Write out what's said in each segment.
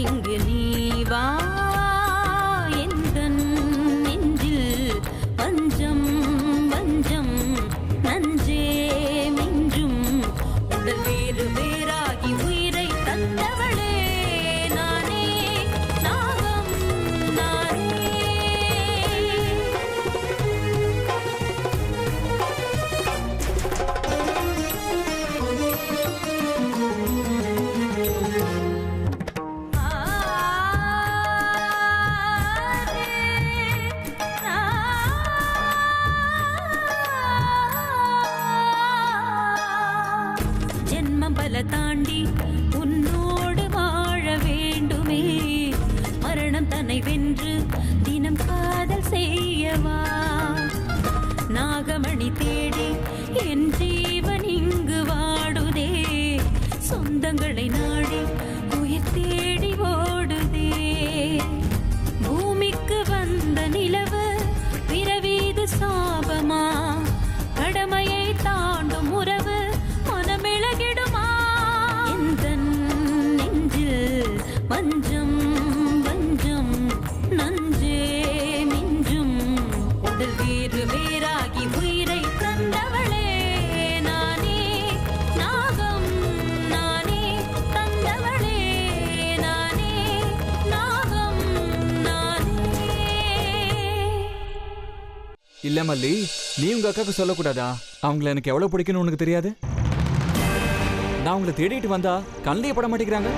இங்கு நீ வா எந்தன் நெஞ்சில் வஞ்சம் வஞ்சம் நஞ்சே மிஞ்சும் உடல் வேறு வேறாகி உயிரை தந்தவளே நானே நாகம் நானே. ஜென்மம் பல தாண்டி உன்னோடு வாழ வேண்டுமே, மரணம் தன்னை வென்று தினம் காதல் செய்யவா, நாகமணி தேடி என் ஜீவன் இங்கு வாடுதே, சொந்தங்களை நாடி உயிர் தேடி ஓடுதே, பூமிக்கு வந்த நிலவு பிறவீது சாபமா, கடமையை தாண்டும் உறவு மனமிளகிடுமா, எந்தன் நெஞ்சில் வஞ்சம் வஞ்சம் நஞ்சே மிஞ்சும் உடல் வேறு வேறாகி உயிரை தந்தவளே நானே நாகம் நானே தந்தவளே நானே நாகம் நானே. இல்ல மல்லி, நீ உங்க அக்காவுக்கு சொல்லக்கூடாதா? அவங்கள எனக்கு எவ்வளவு பிடிக்கும்னு உனக்கு தெரியாது? நான் உங்களை தேடிட்டு வந்தா கண்ணிலே பட மாட்டேங்கிறாங்க.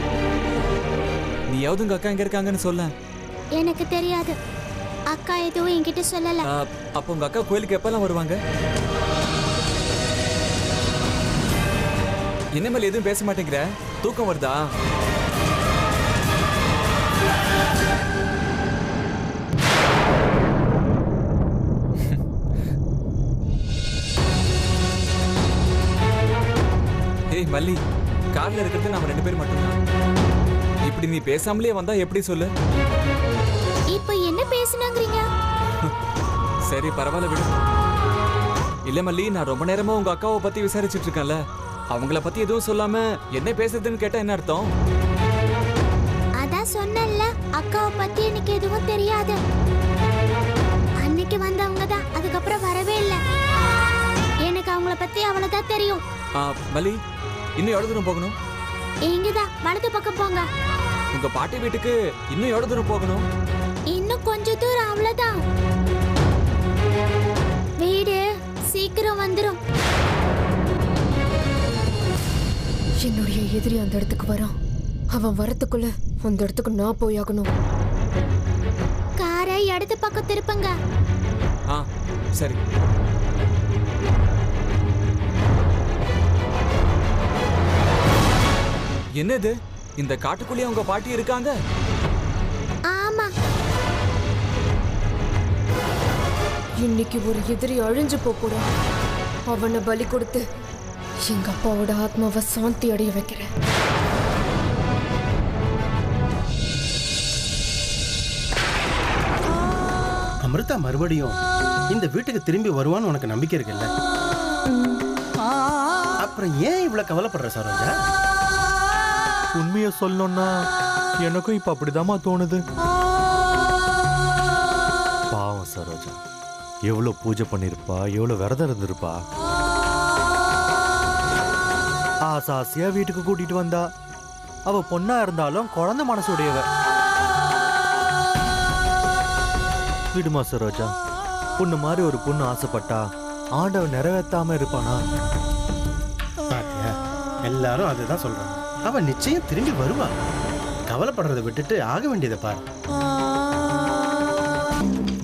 நீயாவது உங்க அக்கா எங்க இருக்காங்கன்னு சொல்ல. எனக்கு தெரியாது, அக்கா எதுவும் என்கிட்ட சொல்லல. அப்போ உங்க அக்கா கோயிலுக்கு எப்பெல்லாம் வருவாங்க? இனிமேல் எதுவும் பேச மாட்டேங்கிற, தூக்கம் வருதா? ஏய் மல்லி, கார்ல இருக்கிறது நாம 2 பேர் மட்டும்தான். இப்படி நீ பேசாமலே வந்தா எப்படி சொல்லு? இப்போ என்ன பேசுனாங்கறீங்க? சரி பரவாயில்ல விடு. இல்ல மல்லி, நான் ரொம்ப நேரமா உங்க அக்காவை பத்தி விசாரிச்சுட்டு இருக்கேன்ல, அவங்கள பத்தி எதுவும் சொல்லாம என்ன பேசுறதுன்னு கேட்டா என்ன அர்த்தம்? அதான் சொன்னேன்ல, அக்காவை பத்தி எனக்கு எதுவும் தெரியாது. அன்னைக்கு வந்தவங்க தான், அதுக்கப்புறம் வரவே இல்லை. எனக்கு அவங்கள பத்தி அவ்வளவுதான் தெரியும். மல்லி, இன்னும் எவ்வளவு தூரம் போகணும்? இங்கதான் வலது பக்கம் போங்க. உங்க பாட்டி வீட்டுக்கு இன்னும் எவ்வளவு தூரம் போகணும்? இன்னும் கொஞ்ச தூரம், அவ்வளவுதான். வீடு சீக்கிரம் வந்துரும். என்னுடைய எதிரி அந்த இடத்துக்கு வரான். அவன் வரத்துக்குள்ள அந்த இடத்துக்கு நான் போயாகணும். காரை இடது பக்கம் திருப்புங்க. சரி. என்னது, இந்த காட்டுக்குள்ளேயே உங்க பாட்டி இருக்காங்க? ஆமா. இன்னைக்கு ஒரு எதிரி அழிஞ்சு போக்கூடாது. அவனை பலி கொடுத்து எங்க அப்பாவோட ஆத்மாவை சாந்தி அடைய வைக்கிறேன். அமிர்தா மறுபடியும் இந்த வீட்டுக்கு திரும்பி வருவான்னு உனக்கு நம்பிக்கை இருக்குல்ல? அப்புறம் ஏன் இவ்வளவு கவலைப்படுற சரோஜா? உண்மையை சொல்லணும்னா எனக்கும் இப்ப அப்படிதாம்மா தோணுது. பாவம் சரோஜா, எவ்வளவு பூஜை பண்ணிருப்பா, எவ்வளவு விரதம் இருந்திருப்பா. ஆசாசியா வீட்டுக்கு கூட்டிட்டு வந்தா. அவ பொண்ணா இருந்தாலும் குழந்தை மனசுடையவ. விடுமா சரோஜா, பொண்ணு மாதிரி ஒரு பொண்ணு ஆசைப்பட்டா ஆண்டவன் நிறைவேற்றாம இருப்பானா? எல்லாரும் அதுதான் சொல்றாங்க. அவ நிச்சயம் திரும்பி வருவா. கவலைப்படுறதை விட்டுட்டு ஆக வேண்டியதை பாரு.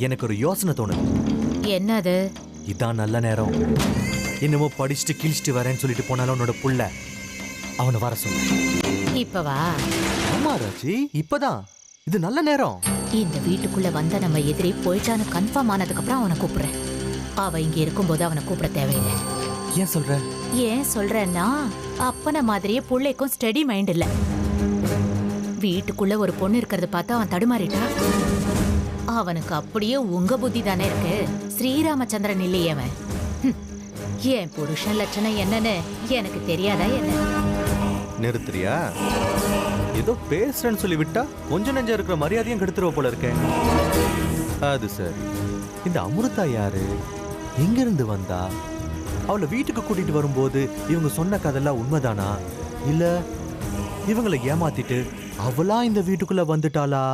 எனக்கு ஒரு யோசனை தோணுது. என்னது? இதான் நல்ல நேரம். என்னமோ படிச்சுட்டு கிழிச்சிட்டு வரேன்னு சொல்லிட்டு போனாலும் உன்னோட புள்ள, அவனை வர சொல்லு. இப்பவா? ஆமா ராஜி, இப்பதான். இது நல்ல நேரம். இந்த வீட்டுக்குள்ள வந்த நம்ம எதிரி போயிட்டான்னு கன்ஃபார்ம் ஆனதுக்கு அப்புறம் அவனை கூப்பிடுறேன். அவ இங்க இருக்கும்போது அவனை கூப்பிட தேவையில்லை. ஏன் சொல்ற? ஏன் சொல்றேன்னா, அப்பன மாதிரியே புள்ளைக்கும் ஸ்டடி மைண்ட் இல்ல. வீட்டுக்குள்ள ஒரு பொண்ணு இருக்கிறத பார்த்து அவன் தடுமாறிட்டா. அவனுக்கு அப்படியே உங்க புத்தி தானே இருக்கு. ஸ்ரீராமச்சந்திரன் இல்லையே அவன். என் புருஷன் லட்சணம் என்னன்னு எனக்கு தெரியாதா என்ன? நிறுத்துறியா? ஏதோ பேசுறேன்னு சொல்லி விட்டா கொஞ்சம் நெஞ்சம் இருக்கிற மரியாதையும் கெடுத்துருவ போல இருக்கேன். அது சரி, இந்த அமிர்தா யாரு? எங்கிருந்து வந்தா? அவளை வீட்டுக்கு கூட்டிட்டு வரும்போது இவங்க சொன்ன கதெல்லாம் உண்மைதானா, இல்ல இவங்களை ஏமாத்திட்டு அவளா இந்த வீட்டுக்குள்ள வந்துட்டாளா?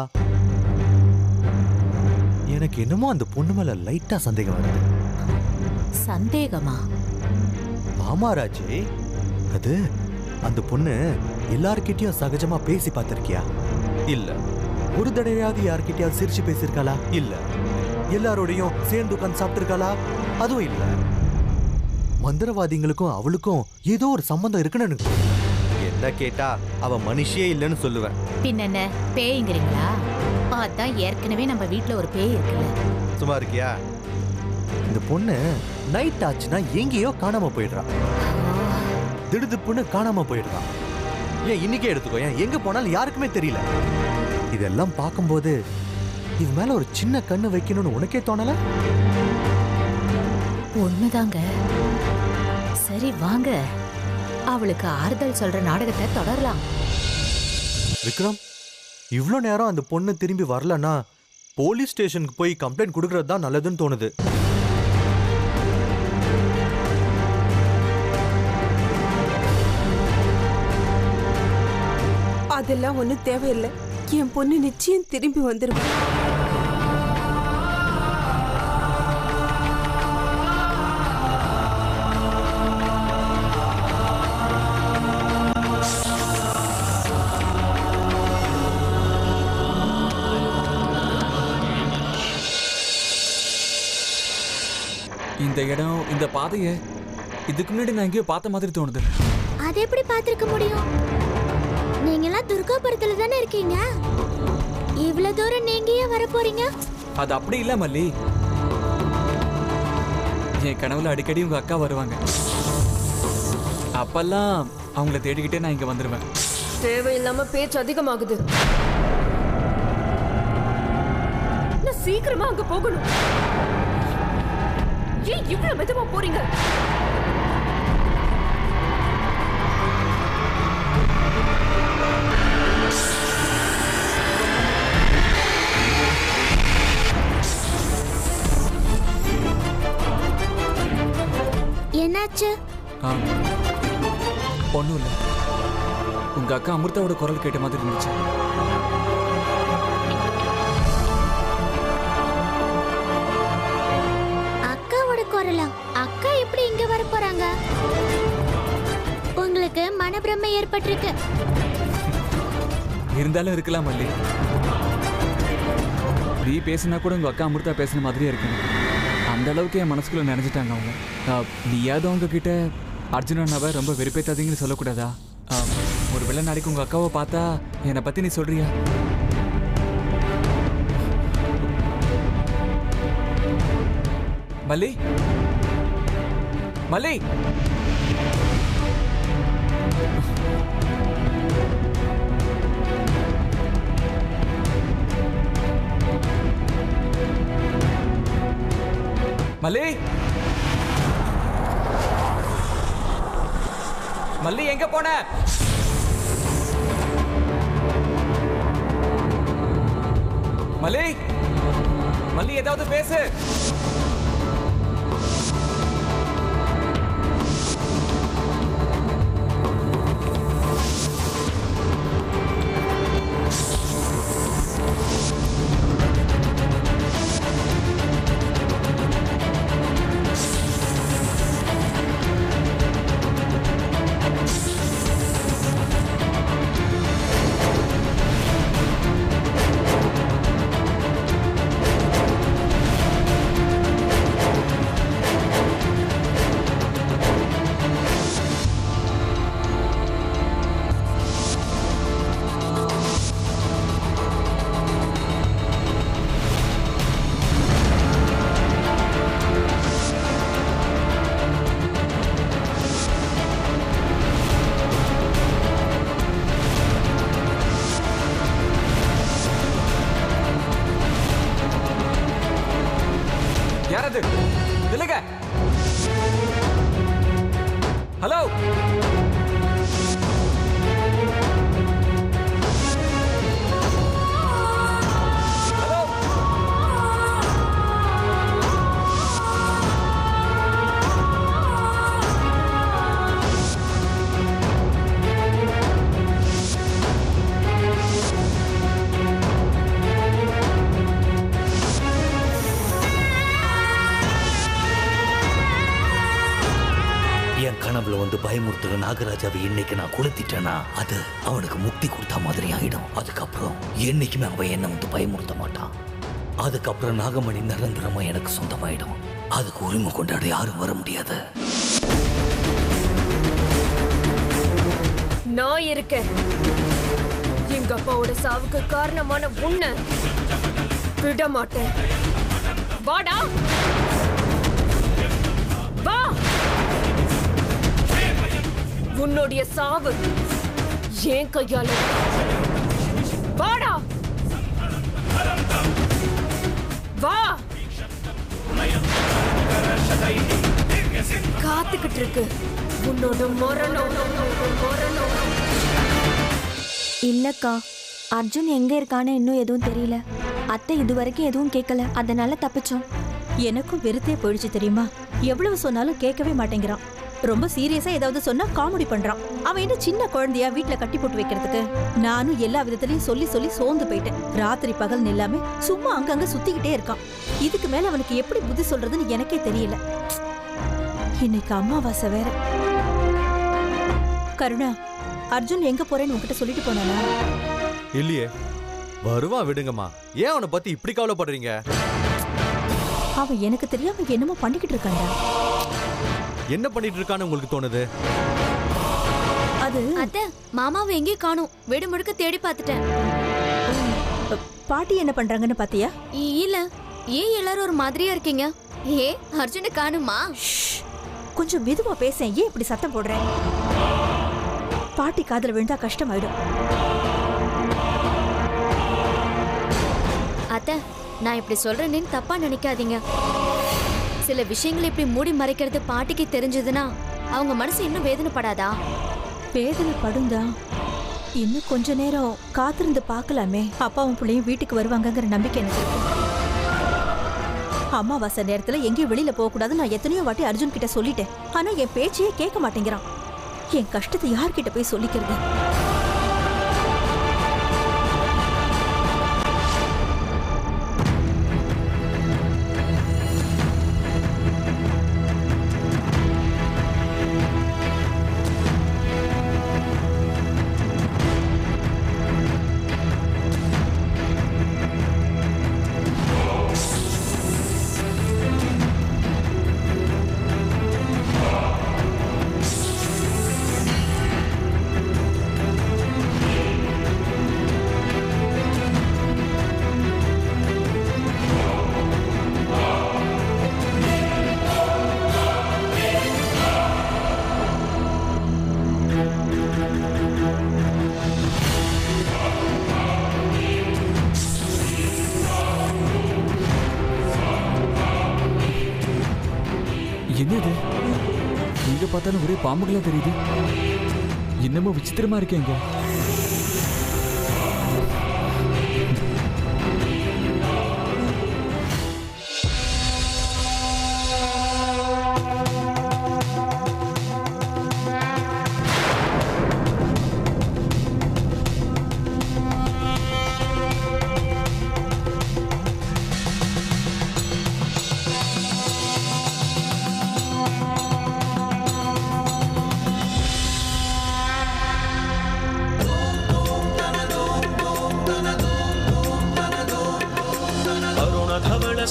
எனக்கு என்னமோ அந்த பொண்ணு மேல லைட்டா சந்தேகம் வருது. சந்தேகமா? ஆமா ராஜி, அது அந்த பொண்ணு எல்லார்கிட்டயும் சகஜமா பேசி பார்த்திருக்கியா? இல்ல. ஒரு தடவையாவது யார்கிட்டயாவது சிரிச்சு பேசியிருக்காளா? இல்ல. எல்லாரோடையும் சேர்ந்து உட்கார்ந்து சாப்பிட்டிருக்காளா? அதுவும் இல்ல. மந்திரவாதிகளுக்கும் அவளுக்கும் ஏதோ ஒரு சம்பந்தம் இருக்குன்னு எனக்கு என்ன கேட்டா அவ மனுஷியே இல்லைன்னு சொல்லுவேன். பின்ன பேய்ங்கிறீங்களா? அதான் ஏற்கனவே நம்ம வீட்டுல ஒரு பேய் இருக்குல்ல. சும்மா இருக்கியா? இந்த பொண்ணு நைட் ஆச்சுன்னா எங்கேயோ காணாம போயிடுறா. திடுதிப்புன்னு காணாம போயிடுறா. ஏன் இன்னைக்கே எடுத்துக்கோ, ஏன் எங்க போனாலும் யாருக்குமே தெரியல. இதெல்லாம் பார்க்கும்போது இது மேல ஒரு சின்ன கண்ணு வைக்கணும்னு உனக்கே தோணல? உண்மைதாங்க. சரி வாங்க, அவளுக்கு ஆறுதல் சொல்ற நாடகத்தை தொடரலாம். விக்ரம், இவ்ளோ நேரம் அந்த பொண்ணு திரும்பி வரலன்னா போலீஸ் ஸ்டேஷனுக்கு போய் கம்ப்ளைண்ட் கொடுக்கறது தான் நல்லதுன்னு தோணுது. அதெல்லாம் ஒண்ணும் தேவையில்லை. என் பொண்ணு நிச்சயம் திரும்பி வந்துருவா. இந்த இடம், இந்த பாதையை இதுக்கு முன்னாடி நான் எங்கேயோ பார்த்த மாதிரி தோணுது. அது எப்படி பார்த்திருக்க முடியும்? நீங்களாம் துர்காபுரத்துல தானே இருக்கீங்க. இவ்வளவு தூரம் நீங்க ஏன் வர போறீங்க? அது அப்படி இல்ல மல்லி. என் கனவுல அடிக்கடி உங்க அக்கா வருவாங்க. அப்பெல்லாம் அவங்கள தேடிக்கிட்டே நான் இங்க வந்துருவேன். தேவையில்லாம பேச்சு அதிகமாகுது. நான் சீக்கிரமா அங்க போகணும். ஏன் இவ்வளவு மெதுவா போறீங்க? என்னாச்சு? ஒண்ணும் இல்ல. உங்க அக்கா அமிர்தாவோட குரல் கேட்ட மாதிரி இருந்துச்சு. அக்காவோட குரலா? அக்கா எப்படி இங்க வர போறாங்க? உங்களுக்கு மனப்பிரமை ஏற்பட்டிருக்கு. இருந்தாலும் இருக்கலாம் மல்லி. நீ பேசினா கூட உங்க அக்கா அமிர்தா பேசுன மாதிரியே இருக்கு. அந்த அளவுக்கு என் மனசுக்குள்ள நினைச்சிட்டாங்க அவங்க. நீயாவது அவங்க கிட்ட அர்ஜுனனாவை ரொம்ப வெறுப்பேத்தாதீங்கன்னு சொல்லக்கூடாதா? ஒரு வேளை நாளைக்கு உங்க அக்காவை பார்த்தா என்னை பத்தி நீ சொல்றியா? மல்லி, மல்லி, மல்லி, மல்லி எங்க போன? மல்லி, மல்லி ஏதாவது பேசு. யாரது? நில்லுங்க. ஹலோ, பயமுறுத்துற நாகராஜாவை இன்னைக்கு நான் கொளுத்திட்டேன்னா அது அவனுக்கு முக்தி கொடுத்த மாதிரி ஆயிடும். அதுக்கப்புறம் என்னைக்குமே அவன் என்ன வந்து பயமுறுத்த மாட்டான். அதுக்கப்புறம் நாகமணி நிரந்தரமா எனக்கு சொந்தமாயிடும். அதுக்கு உரிமை கொண்டாட யாரும் வர முடியாது. நான் இருக்கேன். எங்க அப்பாவோட சாவுக்கு காரணமான உன்னை விட மாட்டேன். வாடா, வா. உன்னுடைய சாவு ஏன் கையால. வாடா, வா. காத்துக்கிட்டு இருக்கு உன்னோட மரணம். இல்லக்கா, அர்ஜுன் எங்க இருக்கான்னு இன்னும் எதுவும் தெரியல. அத்தை இதுவரைக்கும் எதுவும் கேட்கல, அதனால தப்பிச்சோம். எனக்கும் வெறுத்தே போயிடுச்சு தெரியுமா? எவ்வளவு சொன்னாலும் கேட்கவே மாட்டேங்கிறான். ரொம்ப சீரியஸா ஏதாவது சொன்னா காமெடி பண்றான். அவன் என்ன சின்ன குழந்தையா வீட்டுல கட்டி போட்டு வைக்கிறதுக்கு? நானும் எல்லா விதத்திலையும் சொல்லி சொல்லி சோர்ந்து போயிட்டேன். ராத்திரி பகல் இல்லாம சும்மா அங்கங்க சுத்திக்கிட்டே இருக்கான். இதுக்கு மேல அவனுக்கு எப்படி புத்தி சொல்றதுன்னு எனக்கே தெரியல. இன்னைக்கு அமாவாசை வேற. கருணா, அர்ஜுன் எங்க போறேன்னு உங்ககிட்ட சொல்லிட்டு போனானா? இல்லையே. வருவா, விடுங்கம்மா. ஏன் அவனை பத்தி இப்படி கவலைப்படுறீங்க? அவன் எனக்கு தெரியாம என்னமோ பண்ணிக்கிட்டு இருக்கான்டா. என்ன பண்ணிட்டு இருக்கான்னு உங்களுக்கு தோணுது? அது அத்தை, மாமாவை எங்கேயும் காணோம். வீடு முழுக்க தேடி பார்த்துட்டேன். பாட்டி என்ன பண்றாங்கன்னு பாத்தியா? இல்ல. ஏன் எல்லாரும் ஒரு மாதிரியா இருக்கீங்க? ஏ, அர்ஜுனை காணுமா? கொஞ்சம் மெதுவா பேசேன். ஏன் இப்படி சத்தம் போடுறேன்? பாட்டி காதுல விழுந்தா கஷ்டமாயிடும். அத்தை, நான் இப்படி சொல்றேன்னு தப்பா நினைக்காதீங்க. சில விஷயங்களை இப்படி மூடி மறைக்கிறது பாட்டிக்கு தெரிஞ்சதுன்னா அவங்க மனசு இன்னும் வேதனைப்படாதா? வேதனை படுந்தா இன்னும் கொஞ்ச நேரம் காத்திருந்து பார்க்கலாமே. அப்பாவும் பிள்ளையும் வீட்டுக்கு வருவாங்கங்கிற நம்பிக்கை எனக்கு இருக்கு. அமாவாசை நேரத்துல எங்கேயும் வெளியில போக கூடாது நான் எத்தனையோ வாட்டி அர்ஜுன் கிட்ட சொல்லிட்டேன். ஆனா என் பேச்சையே கேட்க மாட்டேங்கிறான். என் கஷ்டத்தை யார்கிட்ட போய் சொல்லிக்கிறது? என்னது? எங்க பார்த்தாலும் ஒரே பாம்புகளா தெரியுது. என்னமோ விசித்திரமா இருக்கேங்க.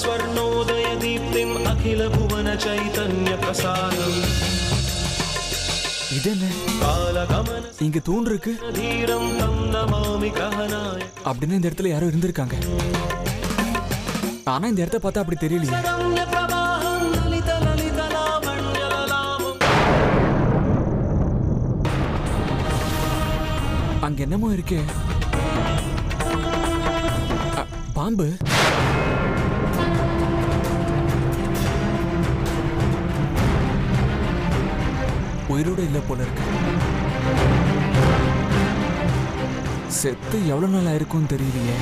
स्वर्णोदय दीप्तिम अखिल भुवन चैतन्य प्रसादम இதென்ன? இங்க தூண் இருக்கு. அப்படின்னு இந்த இடத்துல யாரோ இருந்திருக்காங்க. ஆனா இந்த இடத்த பார்த்தா அப்படி தெரியலையே. அங்க என்னமோ இருக்கே. பாம்பு. உயிரோட இல்ல போல இருக்கு. செத்து எவ்வளவு நாள் ஆயிருக்கும் தெரியலையே.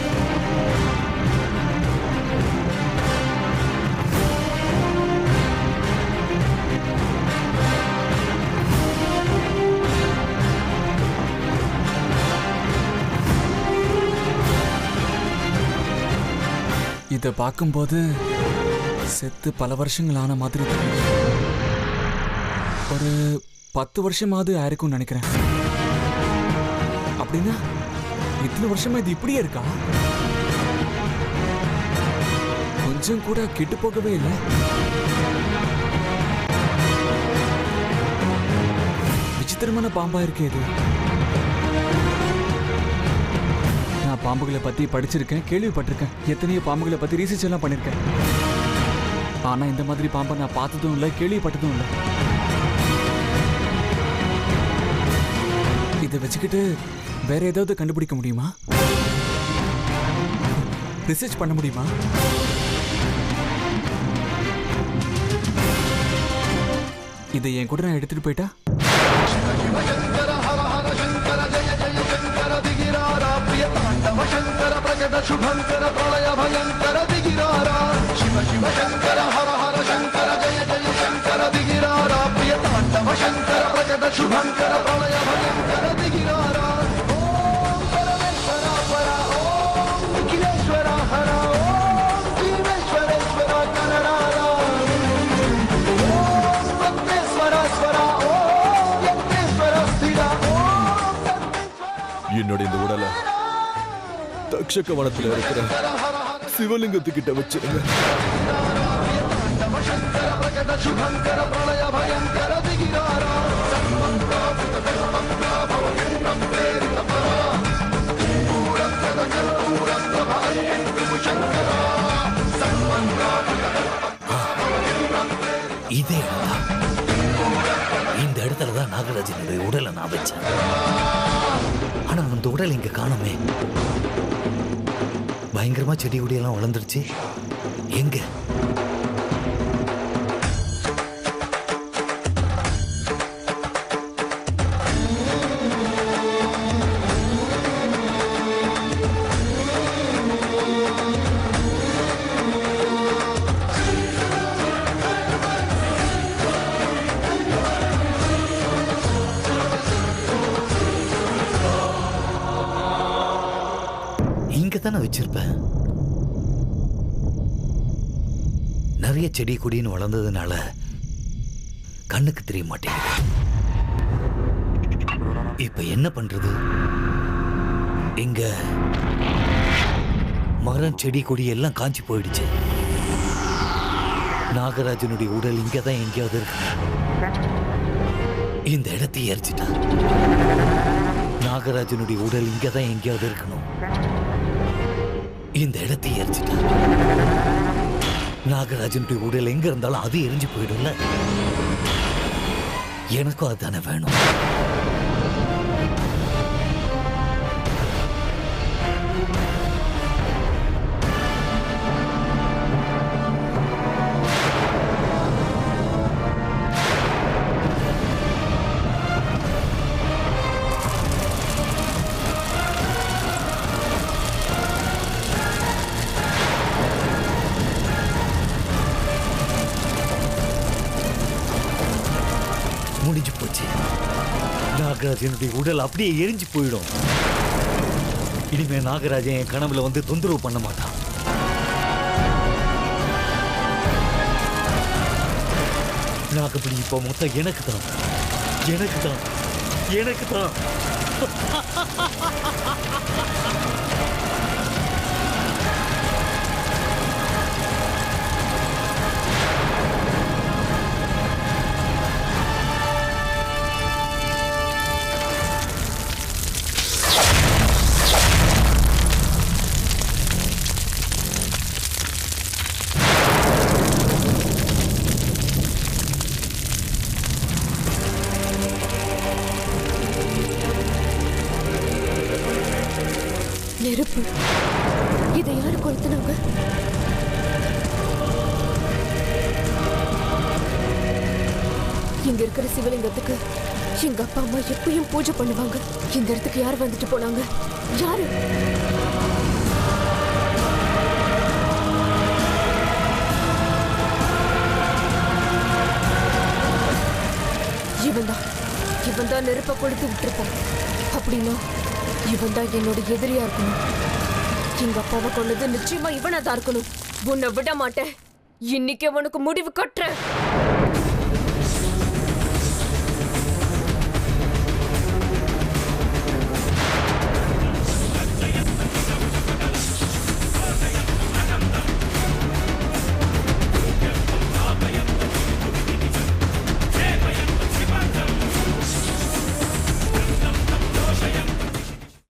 இத பார்க்கும்போது செத்து பல வருஷங்கள் ஆன மாதிரி தெரியுது. ஒரு 10 வருஷமாவது ஆயிருக்கும்னு நினைக்கிறேன். அப்படின்னா இத்தனை வருஷமா இது இப்படியே இருக்கா? கொஞ்சம் கூட கெட்டு போகவே இல்லை. விசித்திரமான பாம்பா இருக்கே இது. நான் பாம்புகளை பத்தி படிச்சிருக்கேன், கேள்விப்பட்டிருக்கேன், எத்தனையோ பாம்புகளை பத்தி ரீசர்ச் எல்லாம் பண்ணிருக்கேன். ஆனா இந்த மாதிரி பாம்பை நான் பார்த்ததும் இல்லை, கேள்விப்பட்டதும் இல்லை. இதை வச்சுக்கிட்டு வேற ஏதாவது கண்டுபிடிக்க முடியுமா? ரிசர்ச் பண்ண முடியுமா? இதை என் கூட நான் எடுத்துட்டு போயிட்டா? என்னோட இந்த உடலை தக்ஷக வனத்தில் இருக்கிற சிவலிங்கத்துக்கிட்ட வச்சிருங்க. இதே இந்த இடத்துலதான் நாகராஜனுடைய உடலை நான் வச்சேன். ஆனா அந்த உடல் இங்க காணுமே. பயங்கரமா செடி கொடியெல்லாம் வளர்ந்துருச்சு. எங்க? இங்கதானே வச்சிருப்பேன். நிறைய செடி கொடின்னு வளர்ந்ததுனால கண்ணுக்கு தெரிய மாட்டேங்குது. இப்ப என்ன பண்றது? இங்க மரம் செடி கொடி எல்லாம் காஞ்சி போயிடுச்சு. நாகராஜனுடைய உடல் இங்கதான் எங்கேயாவது இருக்கு. இந்த இடத்தை எரிச்சிட்டா. நாகராஜனுடைய உடல் இங்கதான் எங்கேயாவது இருக்கணும். இந்த இடத்தை எரிச்சிட்டா. நாகராஜனுடைய உடல் எங்க இருந்தாலும் அது எரிஞ்சு போயிடும்ல. எனக்கும் அதுதானே வேணும். முடிஞ்சு போச்சு. நாகராஜனுடைய உடல் அப்படியே எரிஞ்சு போயிடும். இனிமே நாகராஜன் என் கனவுல வந்து தொந்தரவு பண்ண மாட்டான். நாகப்படி இப்போ மொத்தம் எனக்கு தான், எனக்கு தான், எனக்கு தான். நெருப்பு. இதை யாரு கொளுத்துனாங்க? இங்க இருக்கிற சிவலிங்கத்துக்கு எங்க அப்பா அம்மா எப்பயும் பூஜை பண்ணுவாங்க. இந்த இடத்துக்கு யார் வந்துட்டு போனாங்க? யாரு? இவன் தான் நெருப்பை கொளுத்து விட்டுருப்பான். அப்படின்னா இவன் தான் என்னோட எதிரியா இருக்கணும். எங்க அப்பாவை கொண்டது நிச்சயமா இவனா தான் இருக்கணும். உன்னை விட மாட்டேன். இன்னைக்கு அவனுக்கு முடிவு கட்டுறேன்.